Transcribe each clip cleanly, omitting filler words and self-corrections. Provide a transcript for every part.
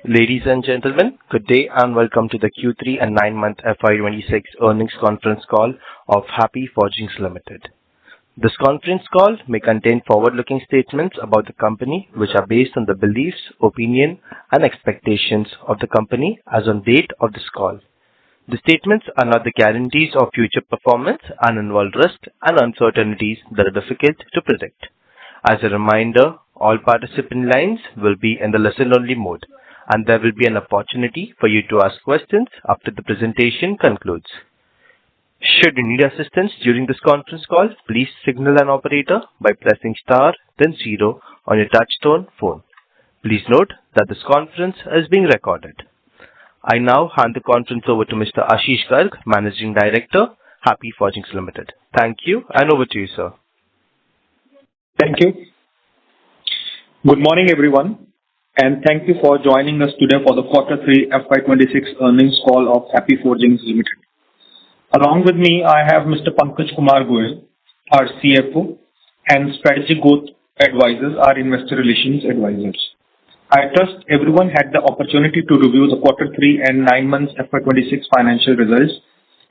Ladies and gentlemen, good day and welcome to the Q3 and 9-month FY26 earnings conference call of Happy Forgings Limited. This conference call may contain forward-looking statements about the company which are based on the beliefs, opinion and expectations of the company as on date of this call. The statements are not the guarantees of future performance and involve risks and uncertainties that are difficult to predict. As a reminder, all participant lines will be in the listen-only mode, and there will be an opportunity for you to ask questions after the presentation concludes. Should you need assistance during this conference call, please signal an operator by pressing star then 0 on your touchtone phone. Please note that this conference is being recorded. I now hand the conference over to Mr. Ashish Garg, Managing Director, Happy Forgings Limited. Thank you, and over to you, sir. Thank you. Good morning, everyone, and thank you for joining us today for the Q3 FY26 earnings call of Happy Forgings Limited. Along with me, I have Mr. Pankaj Kumar Goyal, our CFO, and Strategic Growth Advisors, our Investor Relations Advisors. I trust everyone had the opportunity to review the Q3 and 9 months FY26 financial results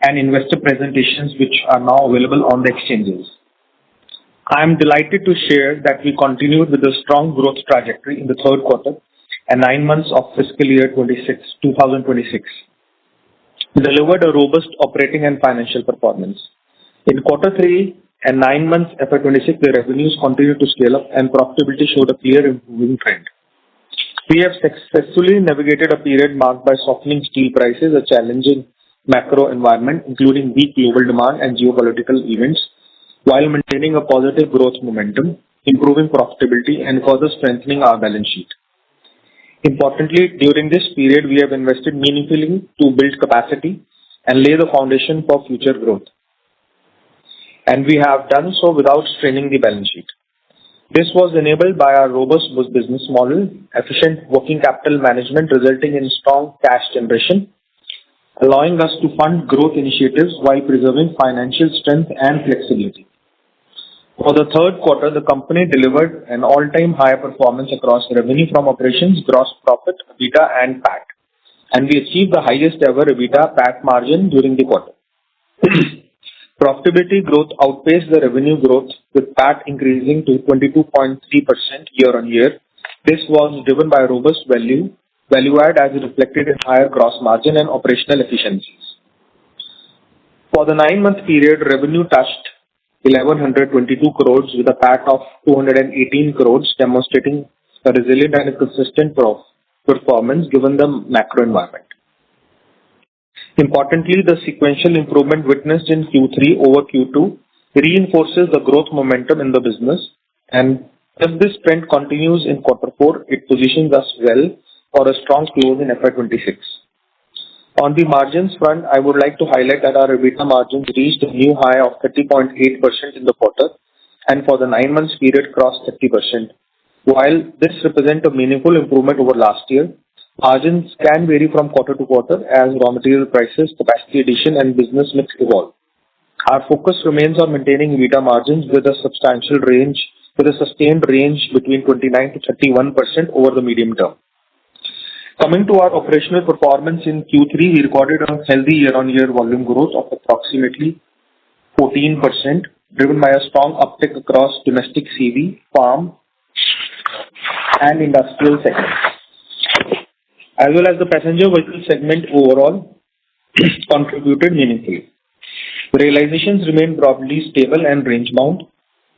and investor presentations which are now available on the exchanges. I am delighted to share that we continued with a strong growth trajectory in the third quarter and 9 months of fiscal year 2026. We delivered a robust operating and financial performance. In Q3 and 9 months FY26, the revenues continued to scale up and profitability showed a clear improving trend. We have successfully navigated a period marked by softening steel prices, a challenging macro environment, including weak global demand and geopolitical events, while maintaining a positive growth momentum, improving profitability, and further strengthening our balance sheet. Importantly, during this period, we have invested meaningfully to build capacity and lay the foundation for future growth. And we have done so without straining the balance sheet. This was enabled by our robust business model, efficient working capital management resulting in strong cash generation, allowing us to fund growth initiatives while preserving financial strength and flexibility. For the third quarter, the company delivered an all-time high performance across revenue from operations, gross profit, EBITDA and PAT. And we achieved the highest ever EBITDA PAT margin during the quarter. Profitability growth outpaced the revenue growth with PAT increasing to 22.3% year-on-year. This was driven by robust value add as reflected in higher gross margin and operational efficiencies. For the 9-month period, revenue touched 1,122 crores with a PAT of 218 crores, demonstrating a resilient and a consistent performance given the macro environment. Importantly, the sequential improvement witnessed in Q3 over Q2 reinforces the growth momentum in the business, and if this trend continues in Q4, it positions us well for a strong close in FY26. On the margins front, I would like to highlight that our EBITDA margins reached a new high of 30.8% in the quarter, and for the 9 months period crossed 30%. While this represents a meaningful improvement over last year, margins can vary from quarter to quarter as raw material prices, capacity addition and business mix evolve. Our focus remains on maintaining EBITDA margins with a sustained range between 29 to 31% over the medium term. Coming to our operational performance in Q3, we recorded a healthy year-on-year volume growth of approximately 14%, driven by a strong uptick across domestic CV, farm, and industrial segments, as well as the passenger vehicle segment overall contributed meaningfully. Realizations remained broadly stable and range-bound,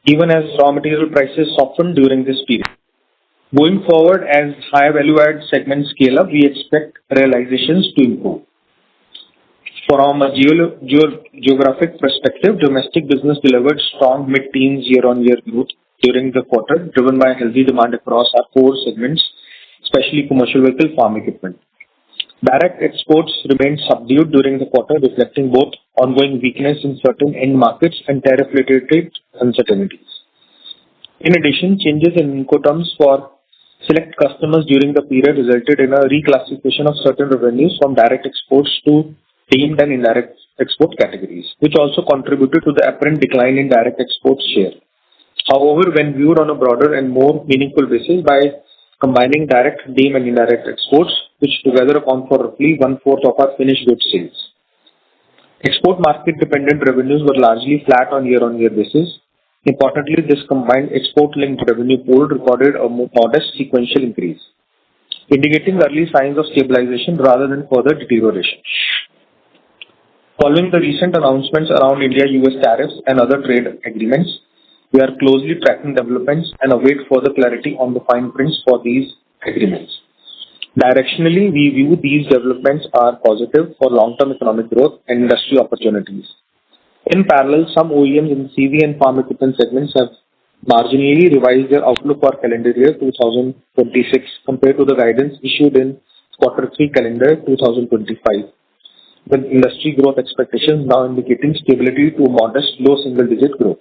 even as raw material prices softened during this period. Going forward, as higher value-add segments scale up, we expect realizations to improve. From a geographic perspective, domestic business delivered strong mid-teens year-on-year growth during the quarter, driven by healthy demand across our core segments, especially commercial vehicle farm equipment. Direct exports remained subdued during the quarter, reflecting both ongoing weakness in certain end markets and tariff-related uncertainties. In addition, changes in Incoterms for select customers during the period resulted in a reclassification of certain revenues from direct exports to deemed and indirect export categories, which also contributed to the apparent decline in direct exports share. However, when viewed on a broader and more meaningful basis by combining direct, deemed and indirect exports, which together account for roughly one-fourth of our finished goods sales. Export market-dependent revenues were largely flat on year-on-year basis. Importantly, this combined export-linked revenue pool recorded a modest sequential increase, indicating early signs of stabilization rather than further deterioration. Following the recent announcements around India-US tariffs and other trade agreements, we are closely tracking developments and await further clarity on the fine prints for these agreements. Directionally, we view these developments are positive for long-term economic growth and industry opportunities. In parallel, some OEMs in CV and farm equipment segments have marginally revised their outlook for calendar year 2026 compared to the guidance issued in Q3 calendar 2025, with industry growth expectations now indicating stability to modest low single-digit growth.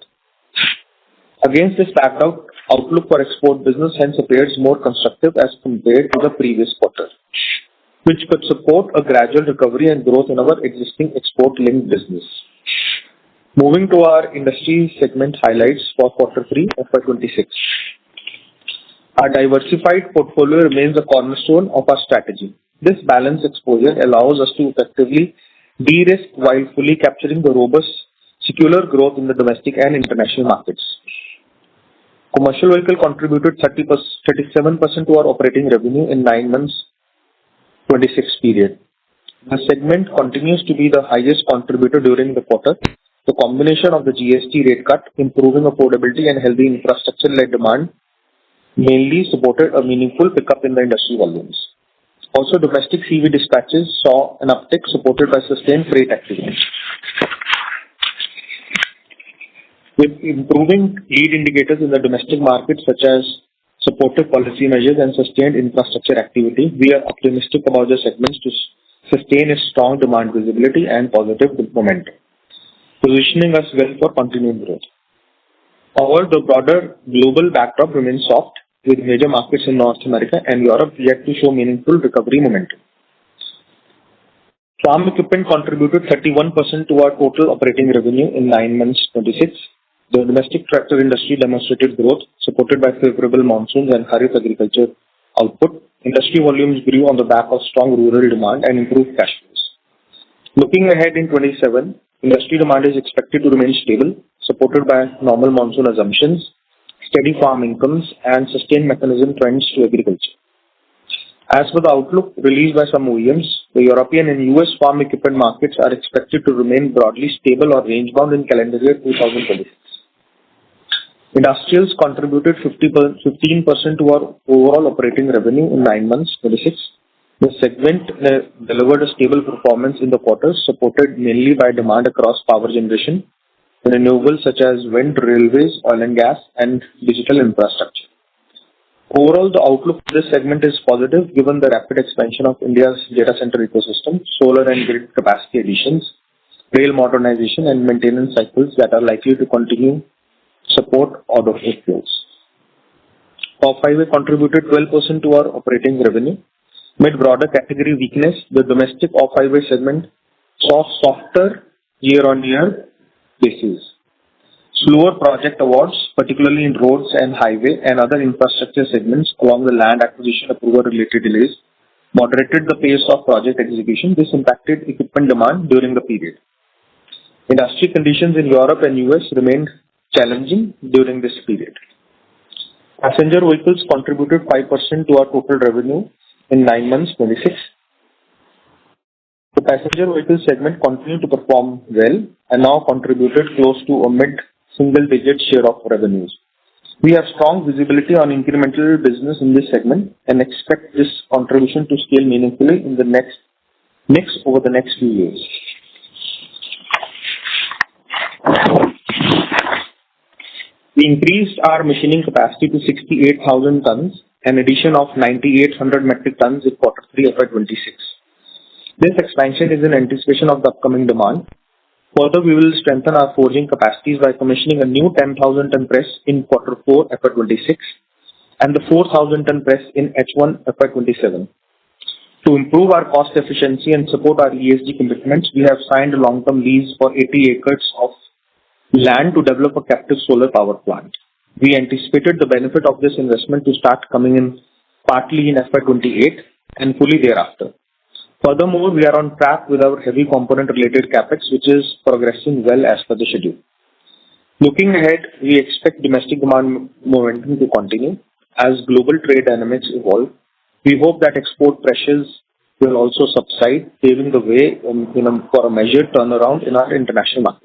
Against this background, outlook for export business hence appears more constructive as compared to the previous quarter, which could support a gradual recovery and growth in our existing export-linked business. Moving to our industry segment highlights for Q3 FY26. Our diversified portfolio remains a cornerstone of our strategy. This balanced exposure allows us to effectively de-risk while fully capturing the robust secular growth in the domestic and international markets. Commercial vehicle contributed 37% to our operating revenue in 9 months 26 period. The segment continues to be the highest contributor during the quarter. The combination of the GST rate cut, improving affordability and healthy infrastructure-led demand mainly supported a meaningful pickup in the industry volumes. Also, domestic CV dispatches saw an uptick supported by sustained freight activity. With improving lead indicators in the domestic market such as supportive policy measures and sustained infrastructure activity, we are optimistic about the segments to sustain its strong demand visibility and positive momentum, positioning us well for continued growth. However, the broader global backdrop remains soft, with major markets in North America and Europe yet to show meaningful recovery momentum. Farm equipment contributed 31% to our total operating revenue in 9 months 26. The domestic tractor industry demonstrated growth, supported by favorable monsoons and kharif agriculture output. Industry volumes grew on the back of strong rural demand and improved cash flows. Looking ahead in 27, industry demand is expected to remain stable, supported by normal monsoon assumptions, steady farm incomes, and sustained mechanism trends to agriculture. As for the outlook released by some OEMs, the European and US farm equipment markets are expected to remain broadly stable or range-bound in calendar year 2026. Industrials contributed 15% to our overall operating revenue in 9 months 26. The segment delivered a stable performance in the quarter, supported mainly by demand across power generation, renewables such as wind, railways, oil and gas, and digital infrastructure. Overall, the outlook for this segment is positive given the rapid expansion of India's data center ecosystem, solar and grid capacity additions, rail modernization, and maintenance cycles that are likely to continue support order flows. Off-highway contributed 12% to our operating revenue. Amid broader category weakness, the domestic off-highway segment saw softer year-on-year basis. Slower project awards, particularly in roads and highway and other infrastructure segments along the land acquisition approval-related delays, moderated the pace of project execution. This impacted equipment demand during the period. Industry conditions in Europe and US remained challenging during this period. Passenger vehicles contributed 5% to our total revenue in 9 months 26. The passenger vehicle segment continued to perform well and now contributed close to a mid-single-digit share of revenues. We have strong visibility on incremental business in this segment and expect this contribution to scale meaningfully in the over the next few years. We increased our machining capacity to 68,000 tons, an addition of 9,800 metric tons in Q3 FY26. This expansion is in anticipation of the upcoming demand. Further, we will strengthen our forging capacities by commissioning a new 10,000-ton press in Q4 FY26 and the 4,000-ton press in H1 FY27. To improve our cost efficiency and support our ESG commitments, we have signed a long-term lease for 80 acres of land to develop a captive solar power plant. We anticipated the benefit of this investment to start coming in partly in FY28 and fully thereafter. Furthermore, we are on track with our heavy component-related CapEx, which is progressing well as per the schedule. Looking ahead, we expect domestic demand momentum to continue as global trade dynamics evolve. We hope that export pressures will also subside, paving the way for a measured turnaround in our international markets.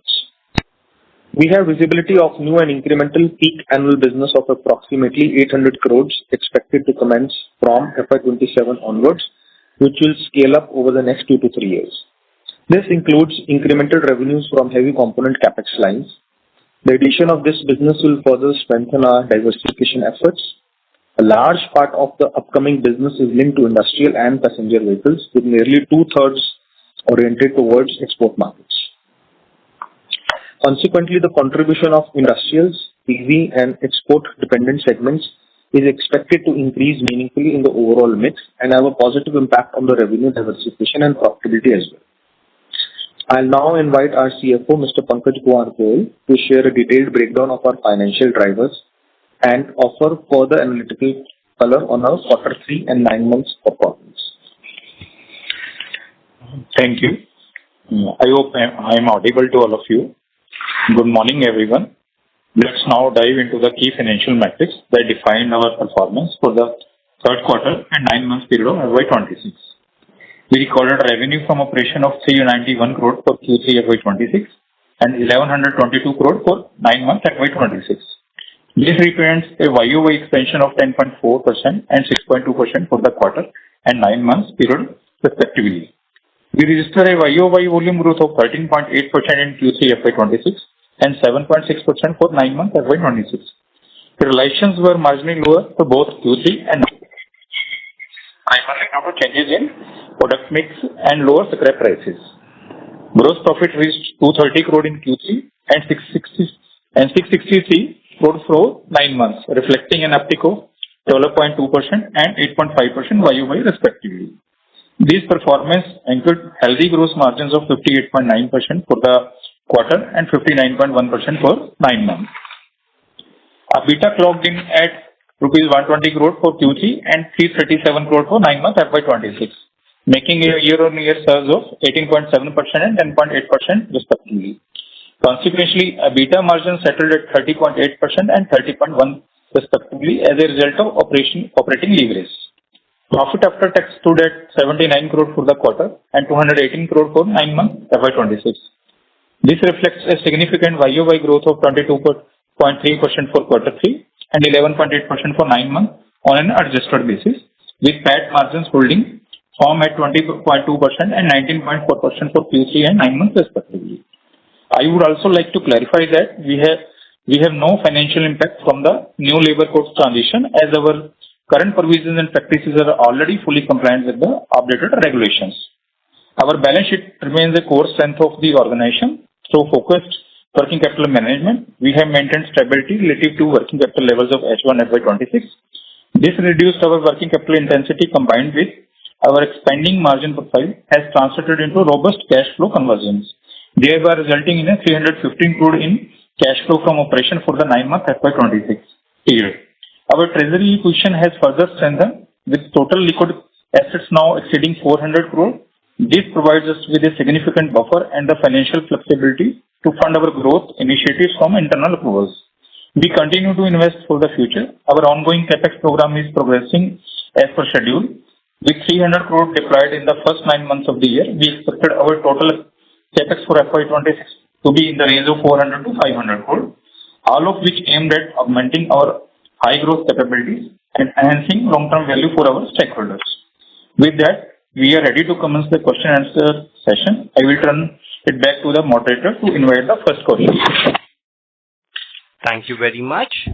We have visibility of new and incremental peak annual business of approximately 800 crores expected to commence from FY27 onwards, which will scale up over the next 2 to 3 years. This includes incremental revenues from heavy component CapEx lines. The addition of this business will further strengthen our diversification efforts. A large part of the upcoming business is linked to industrial and passenger vehicles, with nearly two-thirds oriented towards export markets. Consequently, the contribution of industrials, PV, and export-dependent segments is expected to increase meaningfully in the overall mix and have a positive impact on the revenue diversification and profitability as well. I'll now invite our CFO, Mr. Pankaj Kumar Goyal, to share a detailed breakdown of our financial drivers and offer further analytical color on our Q3 and 9 months performance. Thank you. I hope I am audible to all of you. Good morning, everyone. Let's now dive into the key financial metrics that define our performance for the third quarter and 9 months period of FY26. We recorded revenue from operation of 391 crore for Q3 FY26 and 1122 crore for 9 months FY26. This represents a YOY expansion of 10.4% and 6.2% for the quarter and 9 months period respectively. We registered a YOY volume growth of 13.8% in Q3 FY26 and 7.6% for 9 months FY26. The realizations were marginally lower for both Q3 and primarily due to changes in product mix and lower scrap prices. Gross profit reached 230 crore in Q3 and 663 crore for 9 months, reflecting an uptick of 12.2% and 8.5% YOY respectively. These performance include healthy gross margins of 58.9% for the quarter and 59.1% for 9 months. EBITDA clocked in at rupees 120 crore for Q3 and 337 crore for 9 months FY26, making a year-on-year surge of 18.7% and 10.8% respectively. Consequently, EBITDA margin settled at 30.8% and 30.1% respectively as a result of operating leverage. Profit after tax stood at 79 crore for the quarter and 218 crore for 9 months FY26. This reflects a significant YOY growth of 22.3% for Q3 and 11.8% for 9 months on an adjusted basis, with PAT margins holding firm at 20.2% and 19.4% for Q3 and 9 months respectively. I would also like to clarify that we have no financial impact from the new labor codes transition, as our current provisions and practices are already fully compliant with the updated regulations. Our balance sheet remains a core strength of the organization. Through focused working capital management, we have maintained stability relative to working capital levels of H1 FY26. This reduced our working capital intensity combined with our expanding margin profile has translated into robust cash flow conversions, thereby resulting in a 315 crore in cash flow from operation for the 9-month FY26 period. Our treasury position has further strengthened with total liquid assets now exceeding 400 crore. This provides us with a significant buffer and the financial flexibility to fund our growth initiatives from internal approvals. We continue to invest for the future. Our ongoing CapEx program is progressing as per schedule. With 300 crore deployed in the first 9 months of the year, we expected our total CapEx for FY26 to be in the range of 400 to 500 crore, all of which aimed at augmenting our high growth capabilities and enhancing long-term value for our stakeholders. With that, we are ready to commence the question and answer session. I will turn it back to the moderator to invite the first question. Thank you very much.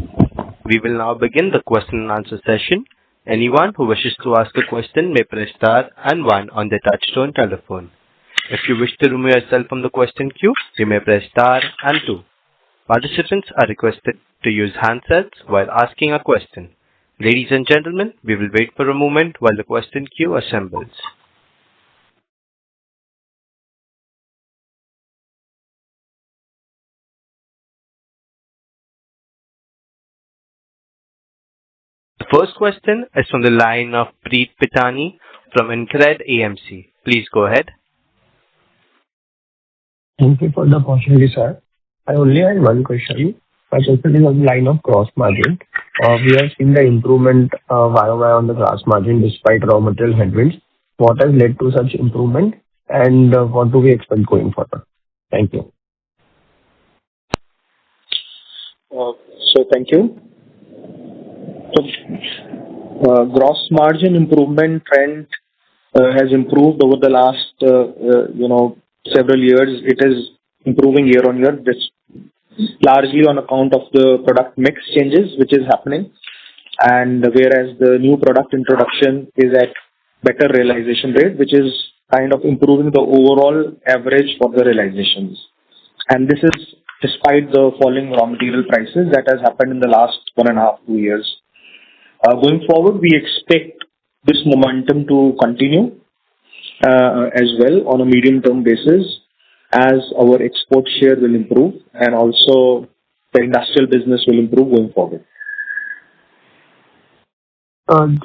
We will now begin the question and answer session. Anyone who wishes to ask a question may press star and 1 on their touchtone telephone. If you wish to remove yourself from the question queue, you may press star and 2. Participants are requested to use handsets while asking a question. Ladies and gentlemen, we will wait for a moment while the question queue assembles. The first question is from the line of Preet Pitani from InCred AMC. Please go ahead. Thank you for the opportunity, sir. I only had one question. My question is on the line of gross margin. We have seen the improvement YoY on the gross margin despite raw material headwinds. What has led to such improvement, and what do we expect going forward? Thank you. Thank you. Gross margin improvement trend has improved over the last several years. It is improving year on year. This largely on account of the product mix changes which is happening, and whereas the new product introduction is at better realization rate, which is kind of improving the overall average for the realizations. And this is despite the falling raw material prices that has happened in the last 1.5 to 2 years. Going forward, we expect this momentum to continue as well on a medium-term basis, as our export share will improve and also the industrial business will improve going forward.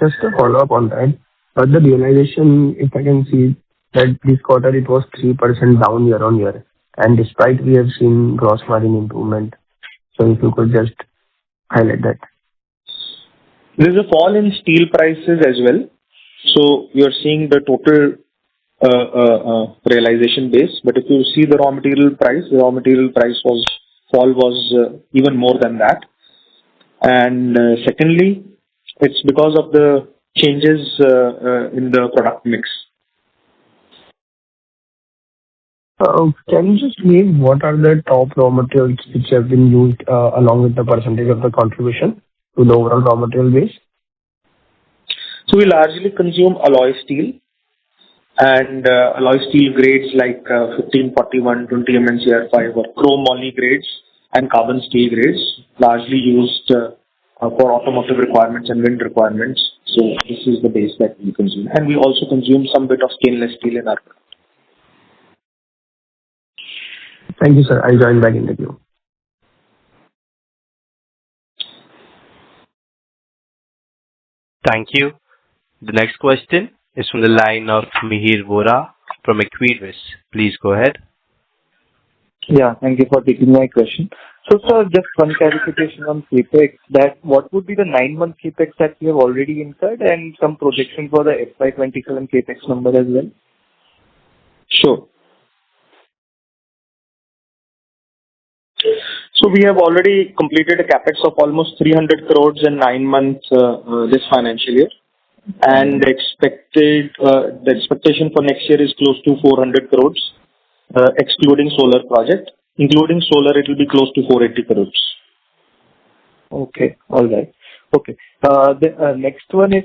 Just a follow-up on that. The realization, if I can see that this quarter it was 3% down year on year, and despite we have seen gross margin improvement. So if you could just highlight that. There is a fall in steel prices as well. So you're seeing the total realization base. But if you see the raw material price fall was even more than that. And secondly, it's because of the changes in the product mix. Can you just name what are the top raw materials which have been used along with the percentage of the contribution to the overall raw material base? So we largely consume alloy steel, and alloy steel grades like 1541, 20 MnCr5 or chrome moly grades and carbon steel grades, largely used for automotive requirements and wind requirements. So this is the base that we consume. And we also consume some bit of stainless steel in our product. Thank you, sir. I'll join back in the queue. Thank you. The next question is from the line of Mihir Vora from Equirus. Please go ahead. Yeah, thank you for taking my question. So, sir, just one clarification on CapEx, that what would be the 9-month CapEx that we have already incurred and some projection for the FY27 CapEx number as well? Sure. So we have already completed a capex of almost 300 crores in 9 months this financial year, and the expectation for next year is close to 400 crores, excluding solar project. Including solar, it will be close to 480 crores. Okay, all right. Okay. The next one is,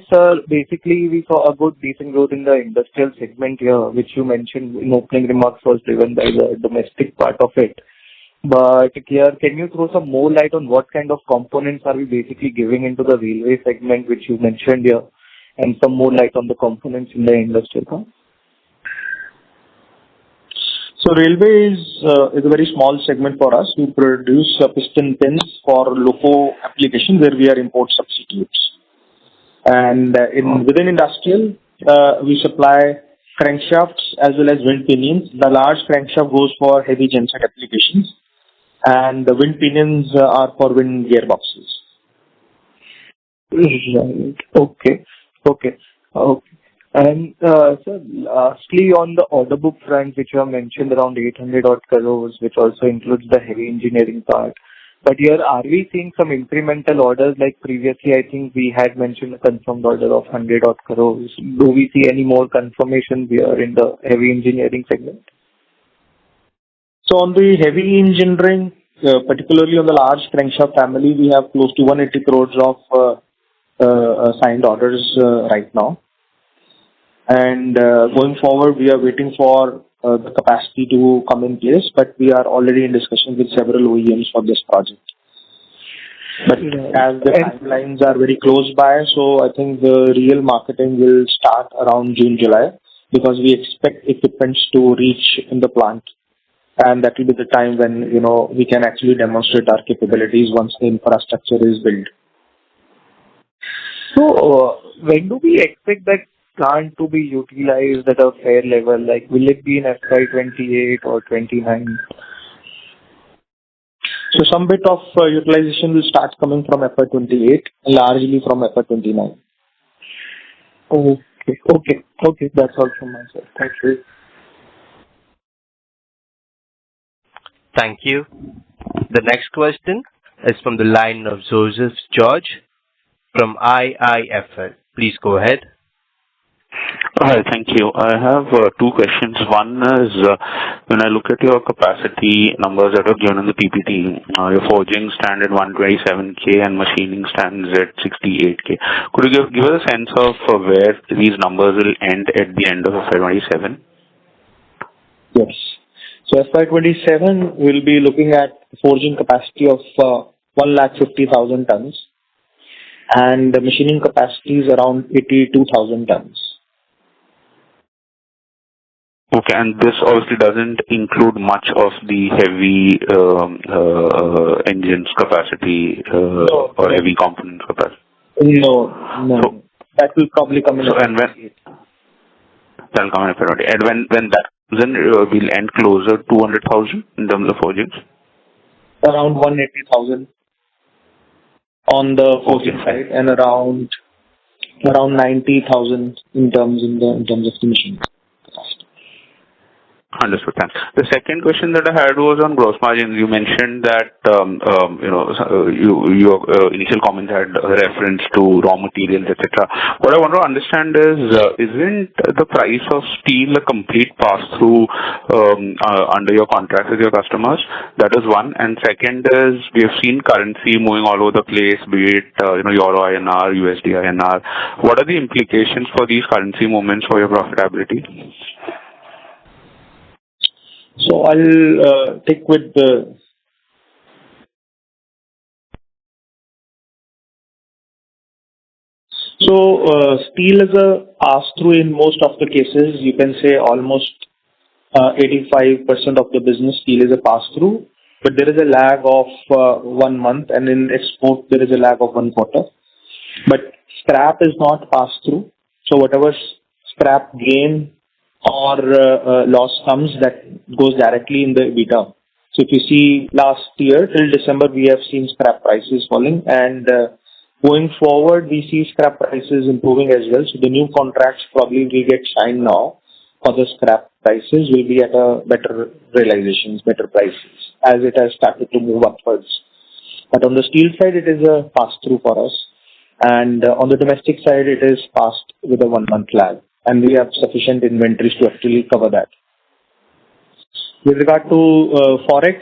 basically we saw a good decent growth in the industrial segment here, which you mentioned in opening remarks was driven by the domestic part of it. But here, can you throw some more light on what kind of components are we basically giving into the railway segment, which you mentioned here, and some more light on the components in the industrial part? So railway is a very small segment for us. We produce piston pins for loco application where we are import substitutes. And within industrial, we supply crankshafts as well as wind pinions. The large crankshaft goes for heavy genset applications, and the wind pinions are for wind gearboxes. Right. Okay. And sir, lastly, on the order book front, which you have mentioned around 800 odd crores, which also includes the heavy engineering part. But here, are we seeing some incremental orders like previously? I think we had mentioned a confirmed order of 100 odd crores. Do we see any more confirmation here in the heavy engineering segment? So on the heavy engineering, particularly on the large crankshaft family, we have close to 180 crores of signed orders right now. And going forward, we are waiting for the capacity to come in place, but we are already in discussion with several OEMs for this project. But as the timelines are very close by, so I think the real marketing will start around June, July, because we expect equipments to reach in the plant. And that will be the time when, we can actually demonstrate our capabilities once the infrastructure is built. So, when do we expect that plant to be utilized at a fair level? Like, will it be in FY28 or 29? So some bit of utilization will start coming from FY28, largely from FY29. Okay. That's all from my side. Thank you. Thank you. The next question is from the line of Joseph George from IIFL. Please go ahead. Hi, thank you. I have two questions. One is, when I look at your capacity numbers that are given in the PPT, your forging stand at 127K and machining stands at 68K. Could you give us a sense of where these numbers will end at the end of FY27? Yes. So FY27 will be looking at forging capacity of 150,000 tons, and the machining capacity is around 82,000 tons. Okay, and this obviously doesn't include much of the heavy engines capacity or heavy components capacity. No. So, that will probably come in. So and when that'll come in FY28, and when that then we'll end closer to 200,000 in terms of forgings. Around 180,000 on the forging side, and around 90,000 in terms of the machine capacity. Understood. Thanks. The second question that I had was on gross margins. You mentioned that your initial comment had a reference to raw materials, etc. What I want to understand is, isn't the price of steel a complete pass-through under your contract with your customers? That is one. And second is, we have seen currency moving all over the place, be it Euro INR, USD INR. What are the implications for these currency movements for your profitability? So I'll take with the steel is a pass-through in most of the cases. You can say almost 85% of the business steel is a pass-through, but there is a lag of 1 month, and in export there is a lag of 1 quarter. But scrap is not pass-through, so whatever scrap gain or loss comes, that goes directly in the EBITDA. So if you see last year till December, we have seen scrap prices falling, and going forward we see scrap prices improving as well. So the new contracts probably will get signed now for the scrap prices will be at a better realizations, better prices, as it has started to move upwards. But on the steel side, it is a pass-through for us, and on the domestic side, it is passed with a 1 month lag, and we have sufficient inventories to actually cover that. With regard to Forex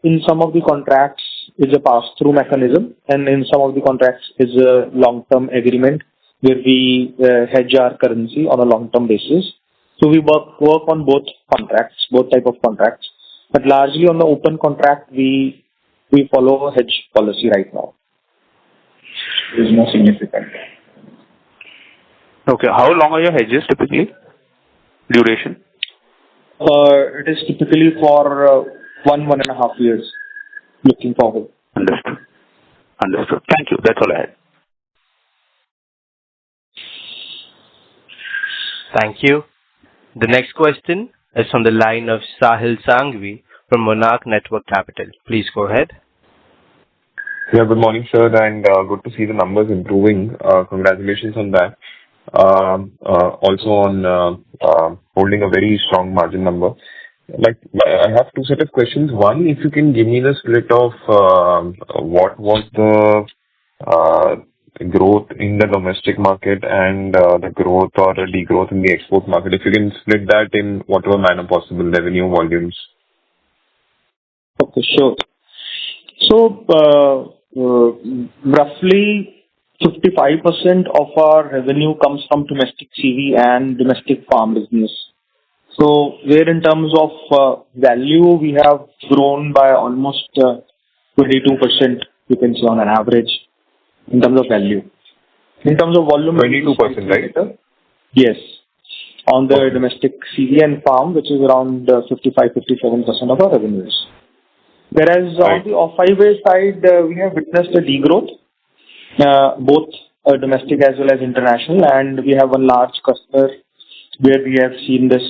in some of the contracts is a pass-through mechanism, and in some of the contracts is a long-term agreement where we hedge our currency on a long-term basis. So we work on both type of contracts, but largely on the open contract we follow a hedge policy right now. It is more significant. Okay. How long are your hedges typically? Duration? It is typically for 1.5 years. Looking forward. Understood. Thank you. That's all I had. Thank you. The next question is from the line of Sahil Sanghvi from Monarch Network Capital. Please go ahead. Yeah, good morning, sir, and good to see the numbers improving. Congratulations on that. Also on holding a very strong margin number. I have two set of questions. One, if you can give me the split of what was the growth in the domestic market and the growth or the degrowth in the export market. If you can split that in whatever manner possible, revenue, volumes. Okay, sure. So, roughly 55% of our revenue comes from domestic CV and domestic farm business. So, where in terms of value, we have grown by almost 22%, you can say on an average, in terms of value. In terms of volume, 22%, right? Yes. On the domestic CV and farm, which is around 55-57% of our revenues. Whereas on the off-highway side, we have witnessed a degrowth, both domestic as well as international, and we have one large customer where we have seen this,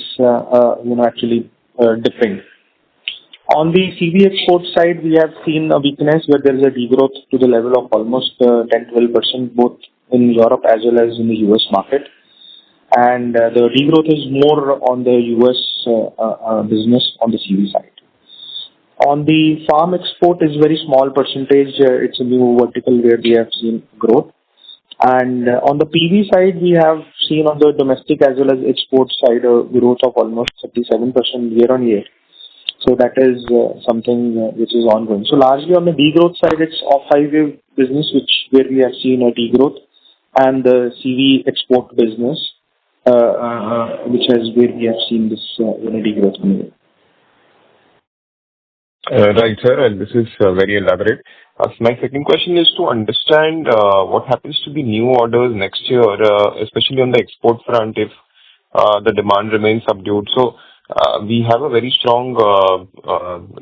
actually dipping. On the CV export side, we have seen a weakness where there is a degrowth to the level of almost 10-12%, both in Europe as well as in the US market. And the degrowth is more on the US business on the CV side. On the farm export is very small percentage. It's a new vertical where we have seen growth. And on the PV side, we have seen on the domestic as well as export side a growth of almost 37% year on year. So that is something which is ongoing. So largely on the degrowth side, it's off-highway business where we have seen a degrowth, and the CV export business, which is where we have seen this degrowth. Right, sir, and this is very elaborate. My second question is to understand what happens to the new orders next year, especially on the export front, if the demand remains subdued. So we have a very strong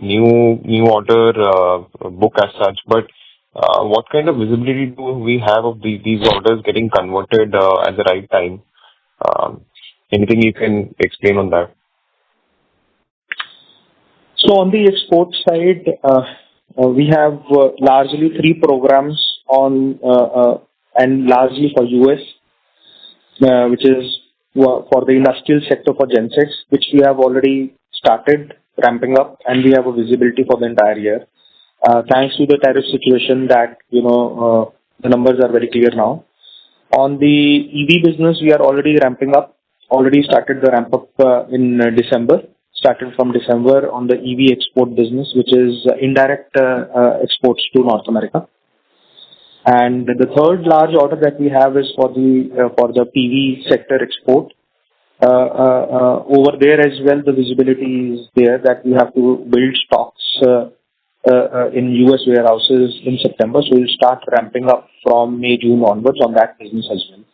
new order book as such, but what kind of visibility do we have of these orders getting converted at the right time? Anything you can explain on that? So on the export side, we have largely 3 programs on and largely for US, which is for the industrial sector for gensets, which we have already started ramping up, and we have a visibility for the entire year. Thanks to the tariff situation that, the numbers are very clear now. On the EV business, we are already ramping up, already started the ramp up in December. Started from December on the EV export business, which is indirect exports to North America. And the third large order that we have is for the PV sector export. Over there as well, the visibility is there that we have to build stocks in US warehouses in September. So we'll start ramping up from May, June onwards on that business as well.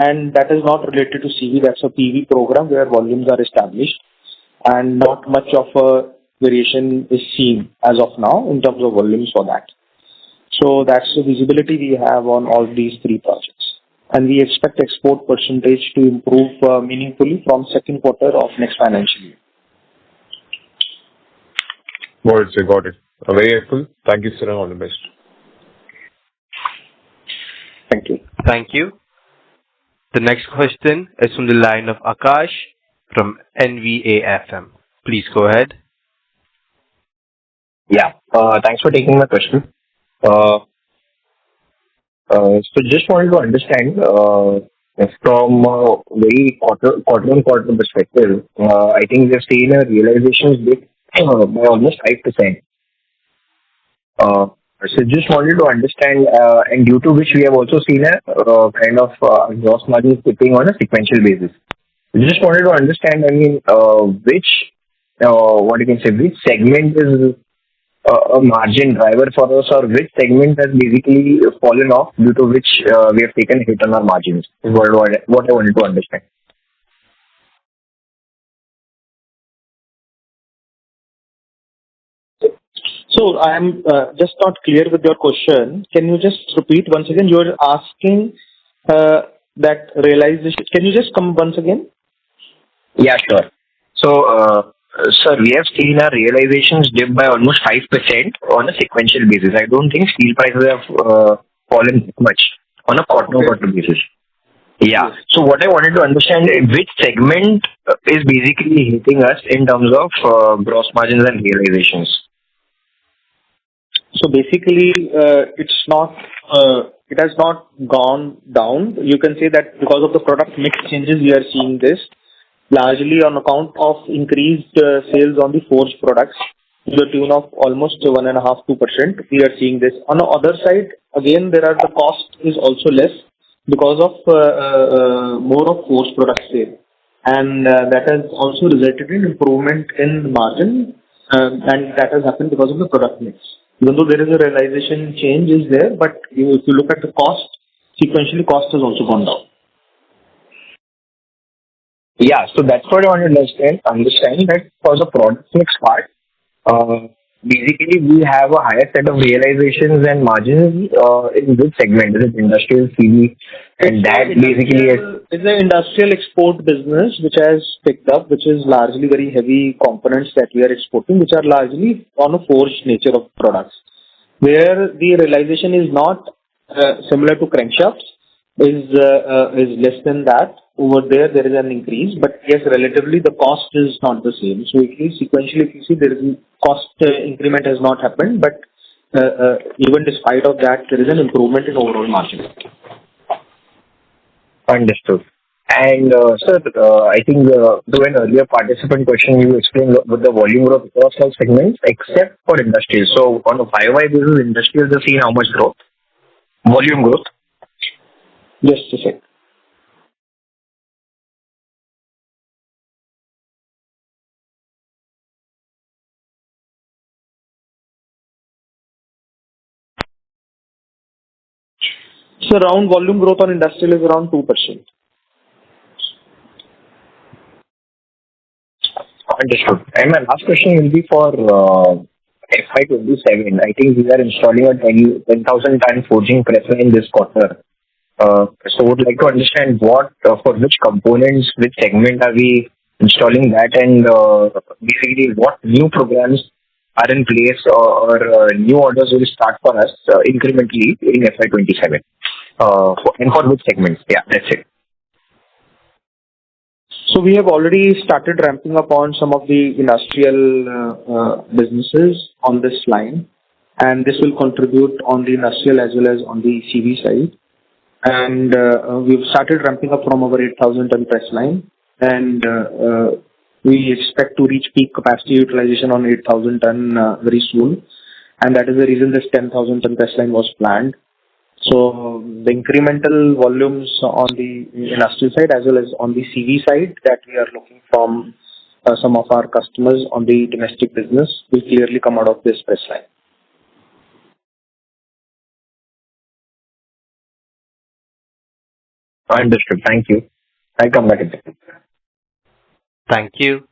And that is not related to CV. That's a PV program where volumes are established, and not much of a variation is seen as of now in terms of volumes for that. So that's the visibility we have on all these 3 projects. And we expect export percentage to improve meaningfully from second quarter of next financial year. Got it, sir. Got it. Very helpful. Thank you, sir, and all the best. Thank you. Thank you. The next question is from the line of Akash from NVAFM. Please go ahead. Yeah. Thanks for taking my question. So just wanted to understand from very quarter-on-quarter perspective, I think we have seen a realization dip by almost 5%. So just wanted to understand, and due to which we have also seen a kind of gross margin dipping on a sequential basis. Just wanted to understand, which segment is a margin driver for us, or which segment has basically fallen off due to which we have taken a hit on our margins, is what I wanted to understand. So I am just not clear with your question. Can you just repeat once again? You are asking that realization. Can you just come once again? Yeah, sure. So, sir, we have seen our realizations dip by almost 5% on a sequential basis. I don't think steel prices have fallen much on a quarter-on-quarter basis. Yeah. So what I wanted to understand is which segment is basically hitting us in terms of gross margins and realizations. So basically, it has not gone down. You can say that because of the product mix changes, we are seeing this largely on account of increased sales on the forged products to the tune of almost 1.5-2%. We are seeing this. On the other side, again, the cost is also less because of more of forged product sale. And that has also resulted in improvement in margin, and that has happened because of the product mix. Even though there is a realization change is there, but if you look at the cost, sequentially cost has also gone down. Yeah, so that's what I want to understand that for the product mix part, basically we have a higher set of realizations and margins in which segment? Is it industrial, CV? And that basically is... It's an industrial export business which has picked up, which is largely very heavy components that we are exporting, which are largely on a forged nature of products, where the realization is not similar to crankshafts, is less than that. Over there is an increase, but yes, relatively the cost is not the same. So at least sequentially, if you see, there is cost increment has not happened, but even despite of that, there is an improvement in overall margin. Understood. And sir, I think to an earlier participant question, you explained with the volume growth across all segments except for industrial. So on a YY basis, industrial has seen how much growth? Volume growth? Just a sec. So around volume growth on industrial is around 2%. Understood. And my last question will be for FY27. I think we are installing a 10,000 ton forging press line this quarter. So would like to understand what, for which components, which segment are we installing that, and basically what new programs are in place or new orders will start for us incrementally in FY27. And for which segments? Yeah, that's it. So we have already started ramping up on some of the industrial businesses on this line, and this will contribute on the industrial as well as on the CV side. And we've started ramping up from our 8,000 ton press line, and we expect to reach peak capacity utilization on 8,000 ton very soon. And that is the reason this 10,000 ton press line was planned. So the incremental volumes on the industrial side as well as on the CV side that we are looking from some of our customers on the domestic business will clearly come out of this press line. Understood. Thank you. I'll come back again. Thank you.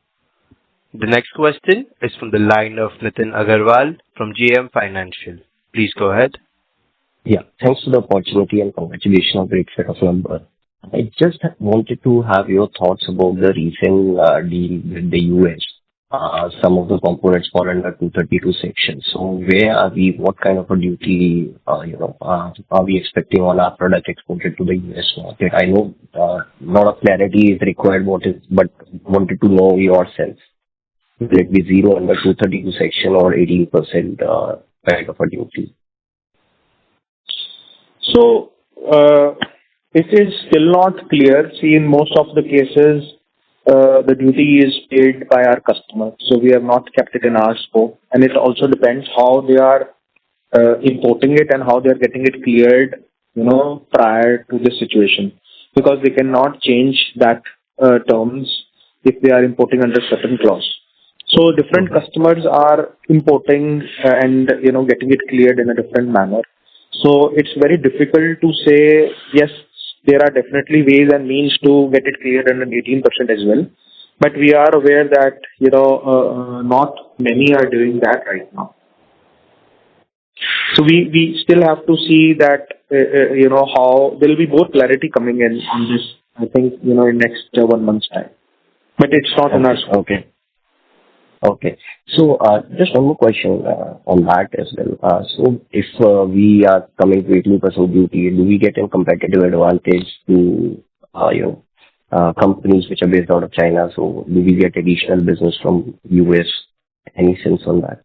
The next question is from the line of Nitin Agarwal from JM Financial. Please go ahead. Yeah, thanks for the opportunity and congratulations on great set of numbers. I just wanted to have your thoughts about the recent deal with the US. Some of the components fall under 232 section. So where are we? What kind of a duty, are we expecting on our product exported to the US market? I know a lot of clarity is required, but wanted to know yourself. Will it be zero under 232 section or 18% kind of a duty? So, it is still not clear. See, in most of the cases, the duty is paid by our customer. So we have not kept it in our scope. And it also depends how they are importing it and how they are getting it cleared, prior to this situation. Because they cannot change that terms if they are importing under certain clause. So different customers are importing and, getting it cleared in a different manner. So it's very difficult to say, yes, there are definitely ways and means to get it cleared under 18% as well. But we are aware that, not many are doing that right now. So we still have to see that, how there will be more clarity coming in on this, I think, in next 1 month's time. But it's not in our scope. Okay. So, just one more question on that as well. So, if we are coming to 18% duty, do we get a competitive advantage to, companies which are based out of China? So, do we get additional business from US? Any sense on that?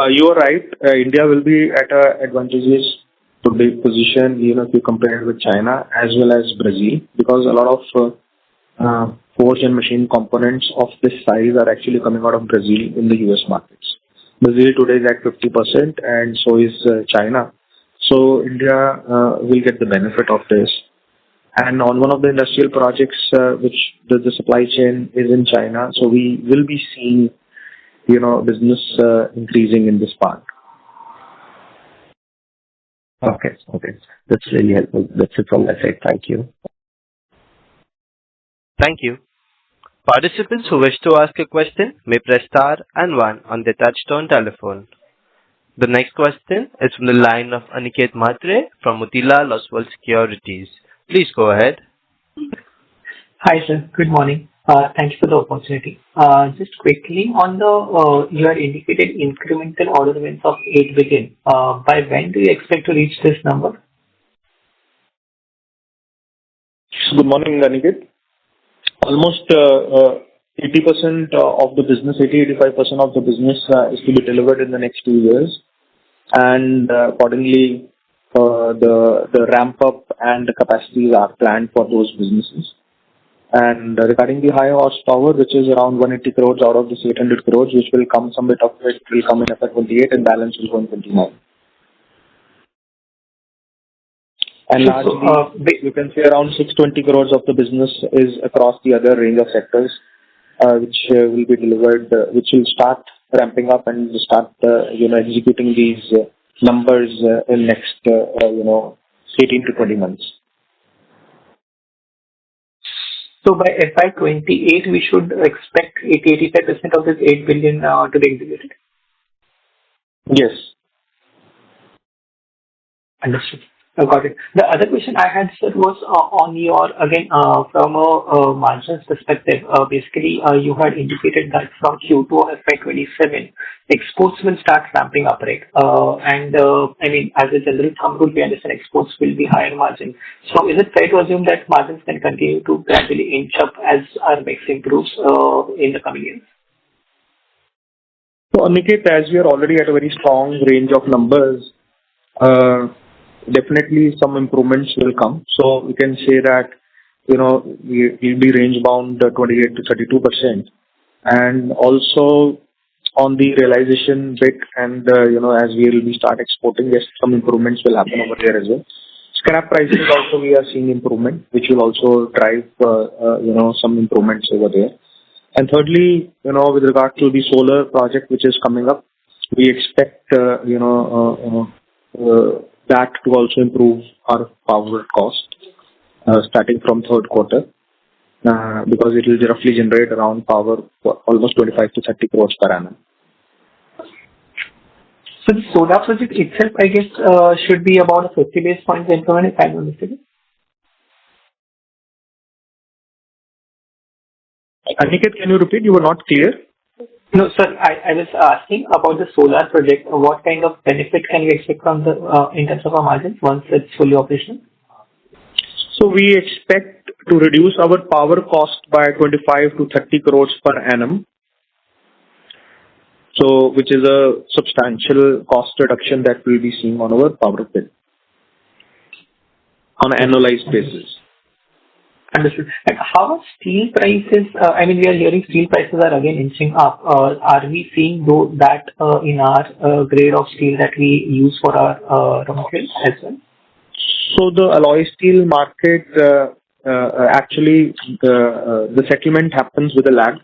You are right. India will be at an advantageous position, if you compare it with China as well as Brazil, because a lot of forged and machine components of this size are actually coming out of Brazil in the US markets. Brazil today is at 50% and so is China. So India will get the benefit of this. And on one of the industrial projects, which the supply chain is in China, so we will be seeing, business increasing in this part. Okay. That's really helpful. That's it from my side. Thank you. Thank you. Participants who wish to ask a question may press star and one on their touchtone telephone. The next question is from the line of Aniket Mhatre from Motilal Oswal Securities. Please go ahead. Hi, sir. Good morning. Thank you for the opportunity. Just quickly on the, you had indicated incremental order wins of 8 billion. By when do you expect to reach this number? Good morning, Aniket. Almost 80% of the business, 80-85% of the business is to be delivered in the next 2 years. And accordingly, the ramp up and the capacities are planned for those businesses. And regarding the high horsepower, which is around 180 crores out of this 800 crores, which will come, some bit of it will come in FY28 and balance will go in 29. And largely, you can say around 620 crores of the business is across the other range of sectors, which will be delivered, which will start ramping up and start, executing these numbers in next, 18 to 20 months. So by FY28, we should expect 80-85% of this 8 billion to be executed? Yes. Understood. I got it. The other question I had, sir, was on your, again, from a margins perspective. Basically, you had indicated that from Q2 of FY27, exports will start ramping up, right? I mean, as a general thumb rule, we understand exports will be higher margin. So is it fair to assume that margins can continue to gradually inch up as our mix improves in the coming years? So, Aniket, as we are already at a very strong range of numbers, definitely some improvements will come. So we can say that, we'll be range bound 28 to 32%. And also on the realization bit and, as we will be start exporting, yes, some improvements will happen over there as well. Scrap prices also we are seeing improvement, which will also drive, some improvements over there. And thirdly, with regard to the solar project which is coming up, we expect, that to also improve our power cost, starting from third quarter, because it will roughly generate around power for almost 25 to 30 crores per annum. So the solar project itself, I guess, should be about a 50 basis points improvement, if I'm not mistaken. Aniket, can you repeat? You were not clear. No, sir, I was asking about the solar project. What kind of benefit can we expect from the in terms of our margins once it's fully operational? So we expect to reduce our power cost by 25 to 30 crores per annum. So, which is a substantial cost reduction that we'll be seeing on our power bill on an annualized basis. Understood. And how are steel prices? I mean, we are hearing steel prices are again inching up. Are we seeing that in our grade of steel that we use for our raw materials as well? So the alloy steel market, actually, the settlement happens with a lag,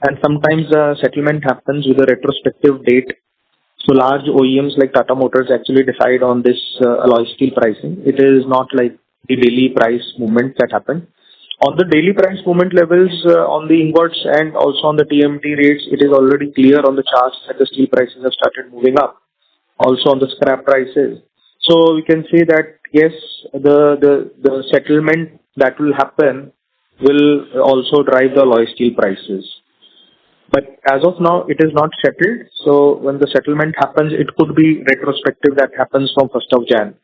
and sometimes settlement happens with a retrospective date. So large OEMs like Tata Motors actually decide on this alloy steel pricing. It is not like the daily price movement that happen. On the daily price movement levels, on the ingots and also on the TMT rates, it is already clear on the charts that the steel prices have started moving up. Also on the scrap prices. So we can say that yes, the settlement that will happen will also drive the alloy steel prices. But as of now, it is not settled. So when the settlement happens, it could be retrospective that happens from 1st of Jan.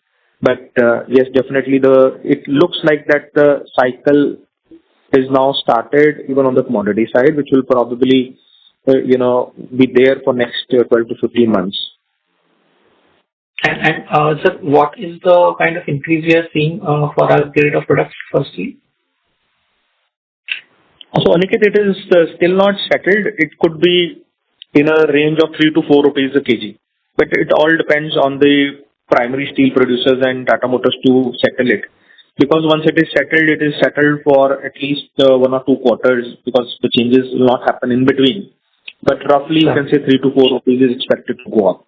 But yes, definitely it looks like that the cycle is now started even on the commodity side, which will probably, be there for next 12 to 15 months. And sir, what is the kind of increase we are seeing for our grade of products for steel? So Aniket, it is still not settled. It could be in a range of 3 to 4 rupees a kg. But it all depends on the primary steel producers and Tata Motors to settle it. Because once it is settled for at least 1 or 2 quarters, because the changes will not happen in between. But roughly, you can say 3 to 4 rupees is expected to go up.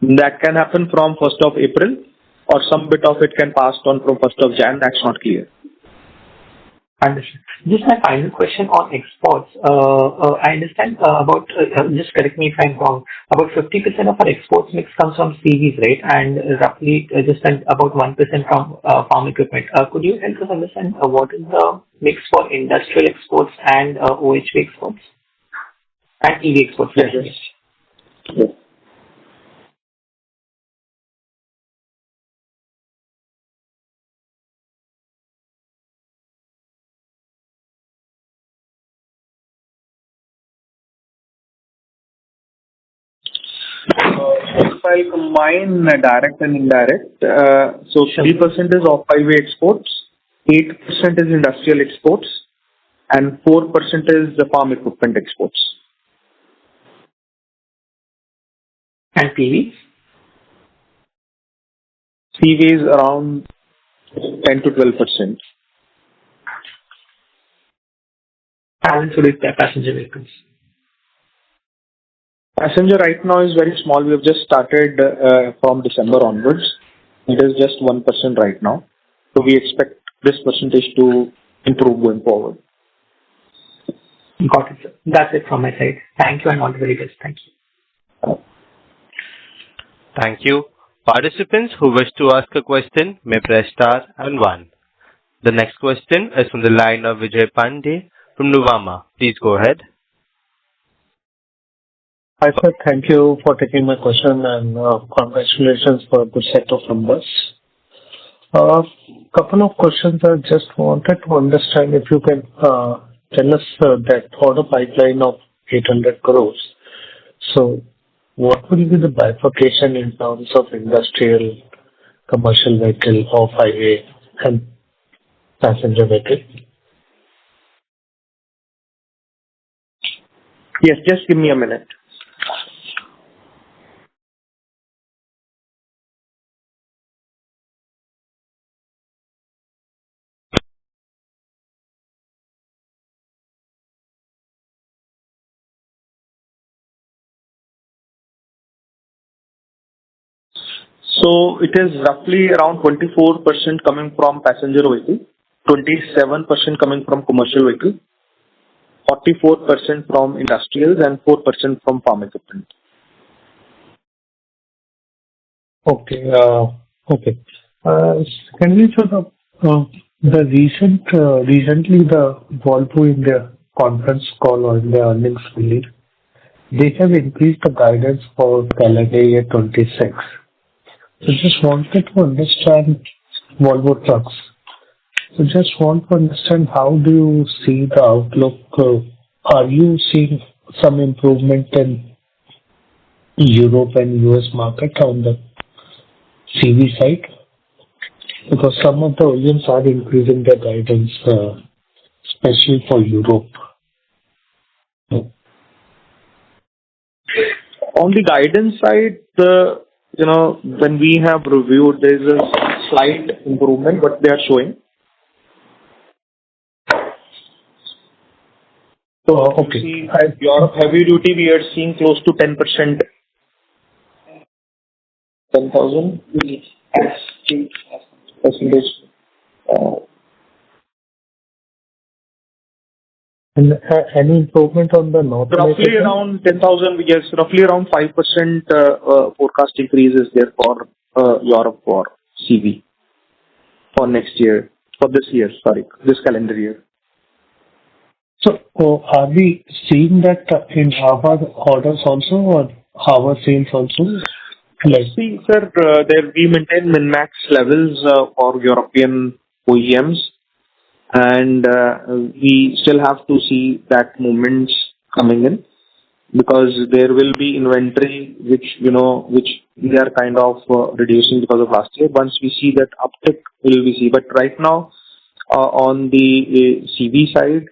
That can happen from 1st of April, or some bit of it can pass on from 1st of Jan. That's not clear. Understood. Just my final question on exports. I understand just correct me if I'm wrong, about 50% of our exports mix comes from CVs, right? And roughly about 1% from farm equipment. Could you help us understand what is the mix for industrial exports and OHV exports and EV exports? Yes. If I combine direct and indirect, so 3% is off-highway exports, 8% is industrial exports, and 4% is the farm equipment exports. And PVs? CV is around 10 to 12%. Balance would be passenger vehicles. Passenger right now is very small. We have just started from December onwards. It is just 1% right now. So we expect this percentage to improve going forward. Got it, sir. That's it from my side. Thank you and all the very best. Thank you. Thank you. Participants who wish to ask a question may press star and 1. The next question is from the line of Vijay Pandey from Nuvama. Please go ahead. Hi, sir. Thank you for taking my question and congratulations for a good set of numbers. Couple of questions. I just wanted to understand if you can tell us that order pipeline of 800 crores. So what will be the bifurcation in terms of industrial, commercial vehicle, off-highway, and passenger vehicle? Yes, just give me a minute. So it is roughly around 24% coming from passenger vehicle, 27% coming from commercial vehicle, 44% from industrials, and 4% from farm equipment. Okay. Okay. Secondly, so recently the Volvo in their conference call or in their earnings release, they have increased the guidance for calendar year 26. So just wanted to understand Volvo trucks. So just want to understand how do you see the outlook? Are you seeing some improvement in Europe and US market on the CV side? Because some of the OEMs are increasing their guidance, especially for Europe. On the guidance side, when we have reviewed, there is a slight improvement, what they are showing. So, okay. Europe heavy duty, we are seeing close to 10%. 10,000 percentage. And any improvement on the North America? Roughly around 10,000, yes, roughly around 5% forecast increase is there for Europe for CV for next year, this calendar year. So are we seeing that in our orders also or our sales also? See, sir, there we maintain min-max levels for European OEMs, and we still have to see that movements coming in because there will be inventory which we are kind of reducing because of last year. Once we see that uptick, we will see. But right now, on the CV side,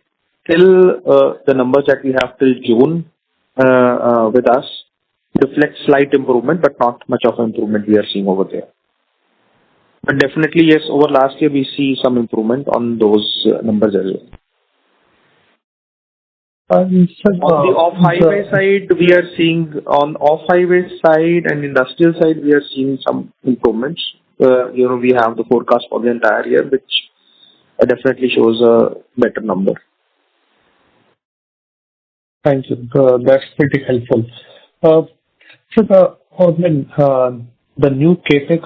till the numbers that we have till June with us reflect slight improvement, but not much of an improvement we are seeing over there. But definitely, yes, over last year, we see some improvement on those numbers as well. On the off-highway side, we are seeing on off-highway side and industrial side, we are seeing some improvements. We have the forecast for the entire year, which definitely shows a better number. Thank you. That's pretty helpful. So the new CapEx,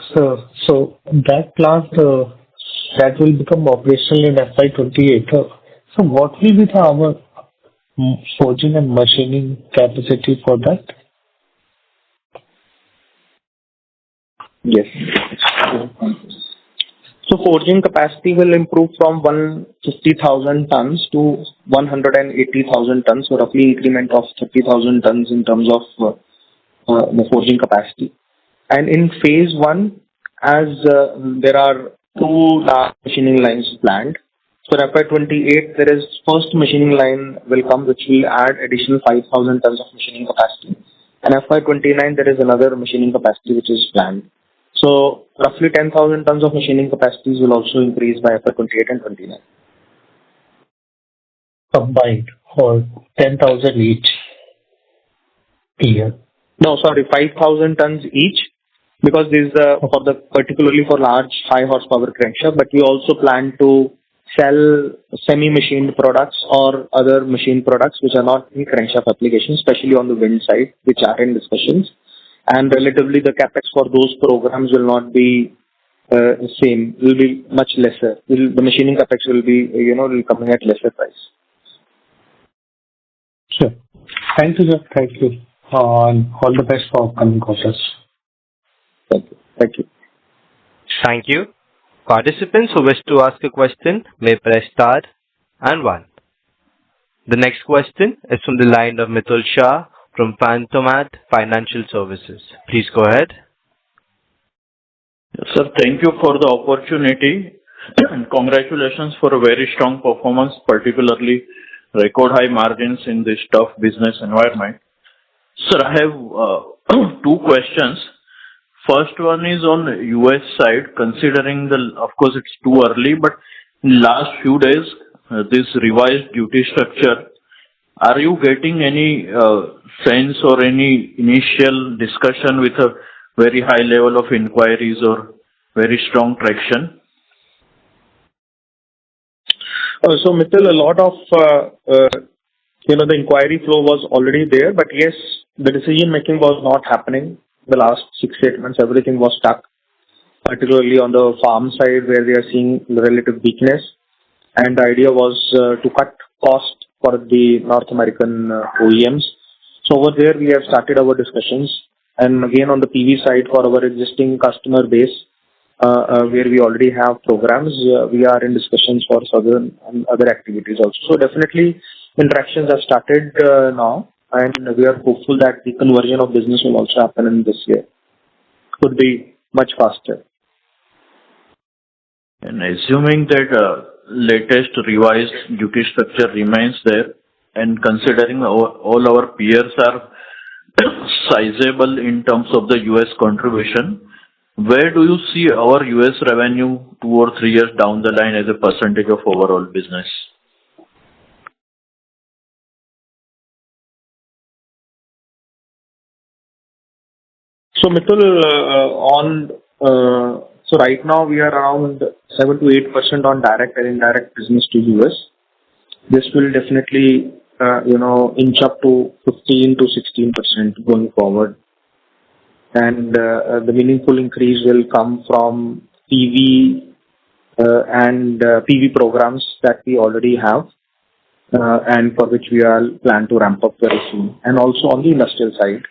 so that plant that will become operational in FY28. So what will be our forging and machining capacity for that? Yes. So forging capacity will improve from 150,000 tons to 180,000 tons, so roughly increment of 30,000 tons in terms of the forging capacity. And in phase one, as there are two large machining lines planned, for FY28, there is first machining line will come, which will add additional 5,000 tons of machining capacity. And FY29, there is another machining capacity which is planned. So roughly 10,000 tons of machining capacities will also increase by FY28 and 29. Combined, or 10,000 each year? No, sorry, 5,000 tons each, because this is for the particularly for large high horsepower crankshaft, but we also plan to sell semi-machined products or other machined products which are not in crankshaft applications, especially on the wind side, which are in discussions. And relatively, the capex for those programs will not be same. Will be much lesser. The machining capex will be will coming at lesser price. Sure. Thank you, sir. Thank you. And all the best for upcoming quarters. Thank you. Thank you. Thank you. Participants who wish to ask a question may press star and 1. The next question is from the line of Mitul Shah from Phantomat Financial Services. Please go ahead. Yes, sir, thank you for the opportunity and congratulations for a very strong performance, particularly record high margins in this tough business environment. Sir, I have two questions. First one is on US side, considering of course it's too early, but in last few days, this revised duty structure, are you getting any sense or any initial discussion with a very high level of inquiries or very strong traction? So, Mithil, a lot of the inquiry flow was already there, but yes, the decision making was not happening. The last 6-8 months, everything was stuck, particularly on the farm side where we are seeing relative weakness. And the idea was to cut cost for the North American OEMs. So over there, we have started our discussions. And again, on the PV side, for our existing customer base, where we already have programs, we are in discussions for southern and other activities also. So definitely, interactions have started now, and we are hopeful that the conversion of business will also happen in this year. Could be much faster. And assuming that latest revised duty structure remains there, and considering all our peers are sizable in terms of the US contribution, where do you see our US revenue 2 or 3 years down the line as a percentage of overall business? So, Mithul, so right now we are around 7 to 8% on direct and indirect business to US. This will definitely, inch up to 15 to 16% going forward. And the meaningful increase will come from PV and PV programs that we already have, and for which we are plan to ramp up very soon. And also on the industrial side,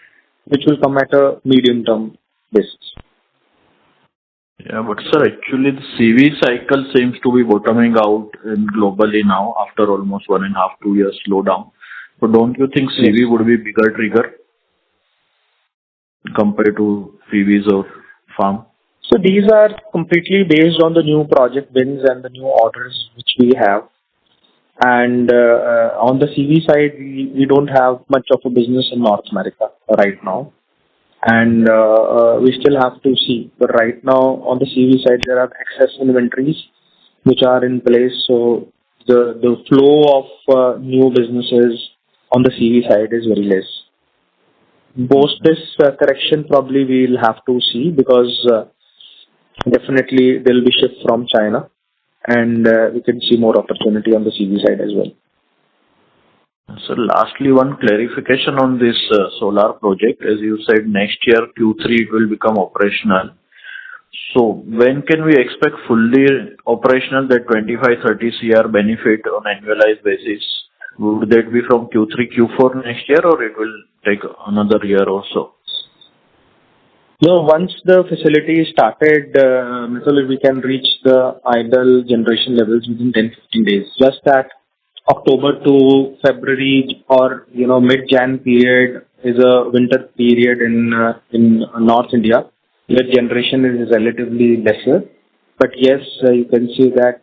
which will come at a medium-term basis. Yeah, but sir, actually the CV cycle seems to be bottoming out globally now after almost 1.5 to 2 years slowdown. So don't you think CV would be bigger trigger compared to PVs or farm? So these are completely based on the new project wins and the new orders which we have. And on the CV side, we don't have much of a business in North America right now. And we still have to see. But right now, on the CV side, there are excess inventories which are in place. So the flow of new businesses on the CV side is very less. Post this correction, probably we'll have to see, because definitely there will be shift from China. and we can see more opportunity on the CV side as well. So lastly, one clarification on this solar project. As you said, next year, Q3, it will become operational. So when can we expect fully operational, that 25-30 CR benefit on annualized basis? Would that be from Q3, Q4 next year, or it will take another year or so? No, once the facility is started, Mithul, we can reach the ideal generation levels within 10-15 days. Just that October to February or mid-Jan period is a winter period in North India, where generation is relatively lesser. But yes, you can see that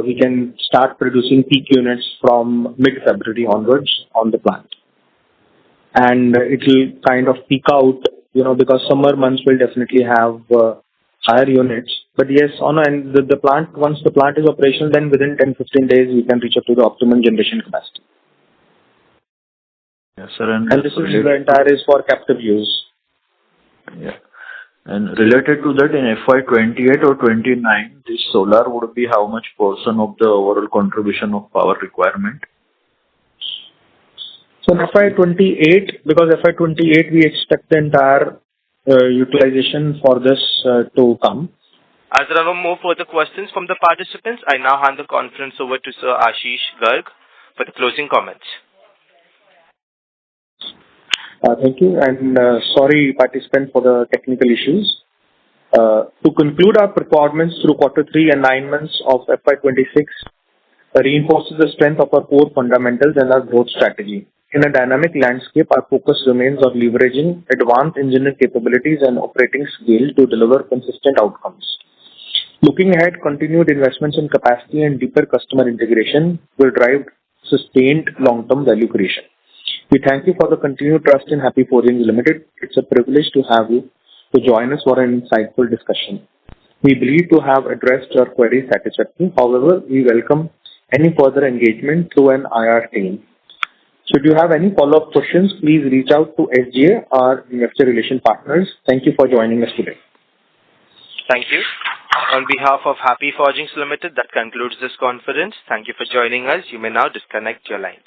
we can start producing peak units from mid-February onwards on the plant. And it will kind of peak out, because summer months will definitely have higher units. But yes, the plant, once the plant is operational, then within 10-15 days, we can reach up to the optimum generation capacity. Yes, sir. And this is the entire is for captive use. Yeah. And related to that, in FY28 or 29, this solar would be how much portion of the overall contribution of power requirement? So in FY28, because FY28 we expect the entire utilization for this to come. As there are no more further questions from the participants, I now hand the conference over to Sir Ashish Garg for the closing comments. Thank you, and sorry, participant, for the technical issues. To conclude, our performance through Q3 and 9 months of FY26 reinforces the strength of our core fundamentals and our growth strategy. In a dynamic landscape, our focus remains on leveraging advanced engineering capabilities and operating scale to deliver consistent outcomes. Looking ahead, continued investments in capacity and deeper customer integration will drive sustained long-term value creation. We thank you for the continued trust in Happy Forgings Limited. It's a privilege to have you to join us for an insightful discussion. We believe to have addressed your queries satisfactorily. However, we welcome any further engagement through an IR team. Should you have any follow-up questions, please reach out to SGA, our investor relation partners. Thank you for joining us today. Thank you. On behalf of Happy Forgings Limited, that concludes this conference. Thank you for joining us. You may now disconnect your line.